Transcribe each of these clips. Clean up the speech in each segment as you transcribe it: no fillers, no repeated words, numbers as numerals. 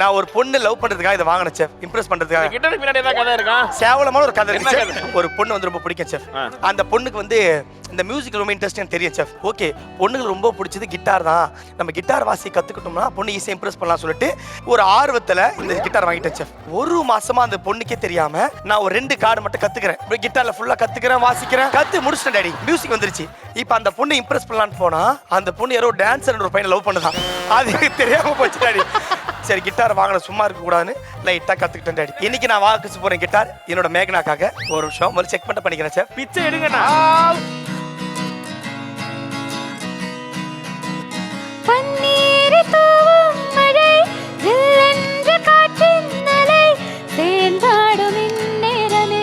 நான் ஒரு பொண்ணு லவ் பண்றதுக்காக இதை வாங்கினேன் செஃப், இம்ப்ரெஸ் பண்றதுக்காக. கிட்டாருக்கு பின்னாடி ஏதாவது கதை இருக்கா? சேவலமான ஒரு கதை இருக்கு என்ன செஃப். ஒரு பொண்ணு வந்து ரொம்ப பிடிக்கும் செஃப். அந்த பொண்ணுக்கு வந்து இந்த மியூசிக் ரொம்ப இன்ட்ரெஸ்ட் எனக்கு தெரியும் செஃப். ஓகே, பொண்ணுக்கு ரொம்ப பிடிச்சது கிட்டார் தான், நம்ம கிட்டார் வாசி கத்துக்கிட்டோம்னா பொண்ணு ஈஸியாக இம்ப்ரெஸ் பண்ணலாம் சொல்லிட்டு ஒரு ஆர்வத்துல இந்த கிட்டார் வாங்கிட்டேன் செஃப். ஒரு மாசமா அந்த பொண்ணுக்கே தெரியாம நான் ஒரு 2 கார்டு மட்டும் கத்துக்கிறேன். கிட்டார்ல ஃபுல்லா கத்துக்கிறேன், வாசிக்கிறேன், கத்து முடிச்சிட்டேன் டாடி. மியூசிக் வந்துருச்சு. இப்ப அந்த பொண்ணு இம்ப்ரெஸ் பண்ணலான்னு போனா அந்த பொண்ணு யாரோ டான்ஸர் ஒரு பையனை லவ் பண்ணுதான். அது எனக்கு தெரியாம போச்சு டாடி. சரி, கிட்டார் வாங்கின சும்மா இருக்க கூடாதுன்னு லைட்டா கத்துக்கிட்டேன் டாடி. இன்னைக்கு நான் வாக்கு போறேன் கிட்டார் என்னோட மேகனாக்காக. ஒரு நிமிஷம் முதல்ல செக் பண்ணிட்டு பண்ணிக்கிறேன் சார். பிச்சை எடுங்கண்ணா. பன்னீர் தூவும் மழை, ஜில்லென்ற காற்றின் அலை, தேன்பாடும் இந்நேரமே.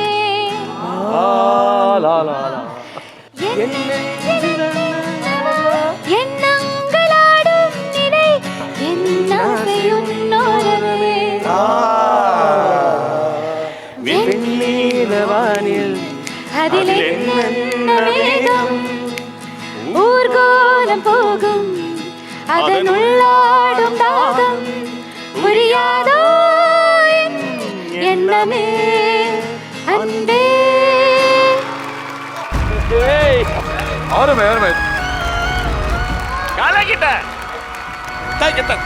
எண்ணங்களாடும் நிலை, என் ஆசை உன்னோரமே. வெண்ணிலவானில் அதில் என்ன மேகம், ஊர்கோலம் போகும் அதனுள்ளாடும் தாகம், புரியாதோ என் எண்ணமே அன்பே. ஆரம்பி காலை கிட்ட கிட்டார்